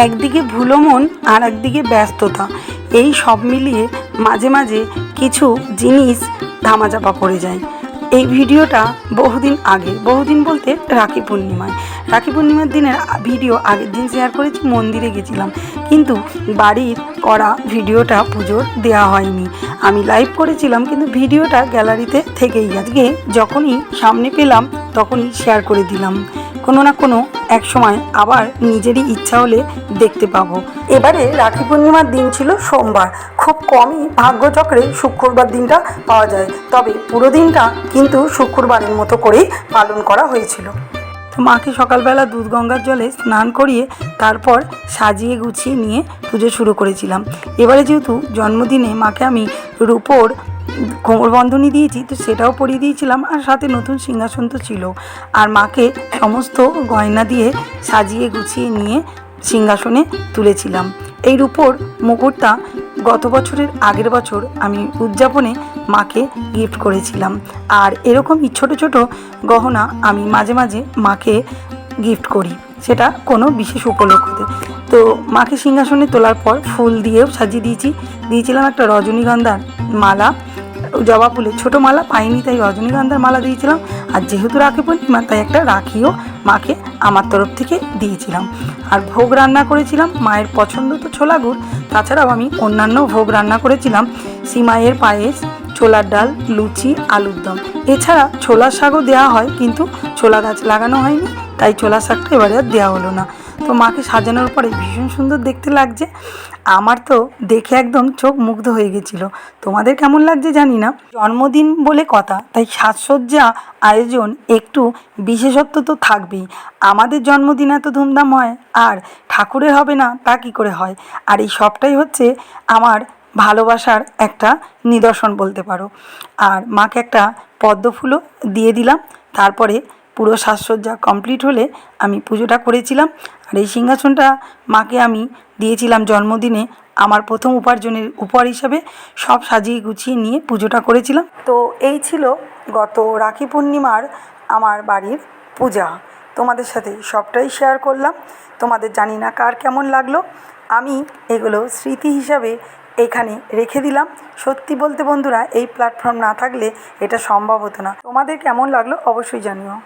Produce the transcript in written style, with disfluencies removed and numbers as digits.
একদিকে ভুলো মন আর একদিকে ব্যস্ততা, এই সব মিলিয়ে মাঝে মাঝে কিছু জিনিস ধামাচাপা পড়ে যায়। এই ভিডিওটা বহুদিন আগে, বহুদিন বলতে রাখি পূর্ণিমার দিনের ভিডিও আগের দিন শেয়ার করেছি। মন্দিরে গেছিলাম, কিন্তু বাড়ির করা ভিডিওটা পুজোর দেওয়া হয়নি। আমি লাইভ করেছিলাম, কিন্তু ভিডিওটা গ্যালারিতে থেকেই গেছে। যখনই সামনে পেলাম তখনই শেয়ার করে দিলাম। কোনো না কোনো এক সময় আবার নিজেরই ইচ্ছা হলে দেখতে পাবো। এবারে রাখি পূর্ণিমার দিন ছিল সোমবার। খুব কমই ভাগ্যচক্রে শুক্রবার দিনটা পাওয়া যায়, তবে পুরো দিনটা কিন্তু শুক্রবারের মতো করেই পালন করা হয়েছিল। তো মাকে সকালবেলা দুধ গঙ্গার জলে স্নান করিয়ে তারপর সাজিয়ে গুছিয়ে নিয়ে পুজো শুরু করেছিলাম। এবারে যেহেতু জন্মদিনে মাকে আমি রূপোর কোমরবন্ধনী দিয়েছি, তো সেটাও পরিয়ে দিয়েছিলাম, আর সাথে নতুন সিংহাসন তো ছিল। আর মাকে সমস্ত গয়না দিয়ে সাজিয়ে গুছিয়ে নিয়ে সিংহাসনে তুলেছিলাম। এই রূপোর মুকুটটা গত বছরের আগের বছর আমি উদযাপনে মাকে গিফট করেছিলাম। আর এরকমই ছোট ছোট গহনা আমি মাঝে মাঝে মাকে গিফট করি, সেটা কোনো বিশেষ উপলক্ষতে। তো মাকে সিংহাসনে তোলার পর ফুল দিয়েও সাজিয়ে দিয়েছিলাম একটা রজনীগন্ধার মালা, জবা ফুলের ছোটো মালা পাইনি, তাই রজনীগন্ধার মালা দিয়েছিলাম। আর যেহেতু রাখি পূর্ণিমা, তাই একটা রাখিও মাকে আমার তরফ থেকে দিয়েছিলাম। আর ভোগ রান্না করেছিলাম, মায়ের পছন্দ তো ছোলা গুড়, তাছাড়াও আমি অন্যান্য ভোগ রান্না করেছিলাম, সিমাইয়ের পায়েস, ছোলার ডাল, লুচি, আলুর দম। এছাড়া ছোলার শাকও দেওয়া হয়, কিন্তু ছোলা গাছ লাগানো হয়নি, তাই ছোলার শাকটা এবারে আর দেওয়া হলো না। তো মাকে সাজানোর পরে ভীষণ সুন্দর দেখতে লাগছে। আমার তো দেখে একদম চোখ মুগ্ধ হয়ে গেছিলো। তোমাদের কেমন লাগছে জানি না। জন্মদিন বলে কথা, তাই সাজসজ্জা আয়োজন একটু বিশেষত্ব তো থাকবেই। আমাদের জন্মদিন এত ধুমধাম হয়, আর ঠাকুরের হবে না তা কী করে হয়? আর এই সবটাই হচ্ছে আমার ভালোবাসার একটা নিদর্শন বলতে পারো। আর মাকে একটা পদ্ম ফুলও দিয়ে দিলাম। তারপরে পুরো সাজসজ্জা কমপ্লিট হলে আমি পুজোটা করেছিলাম। আর এই সিংহাসনটা মাকে আমি দিয়েছিলাম জন্মদিনে আমার প্রথম উপার্জনের উপহার হিসাবে। সব সাজিয়ে গুছিয়ে নিয়ে পুজোটা করেছিলাম। তো এই ছিল গত রাখি পূর্ণিমার আমার বাড়ির পূজা। তোমাদের সাথে সবটাই শেয়ার করলাম। তোমাদের জানি না কার কেমন লাগলো। আমি এগুলো স্মৃতি হিসাবে এখানে রেখে দিলাম। সত্যি বলতে বন্ধুরা, এই প্ল্যাটফর্ম না থাকলে এটা সম্ভব হতো না। তোমাদের কেমন লাগলো অবশ্যই জানিও।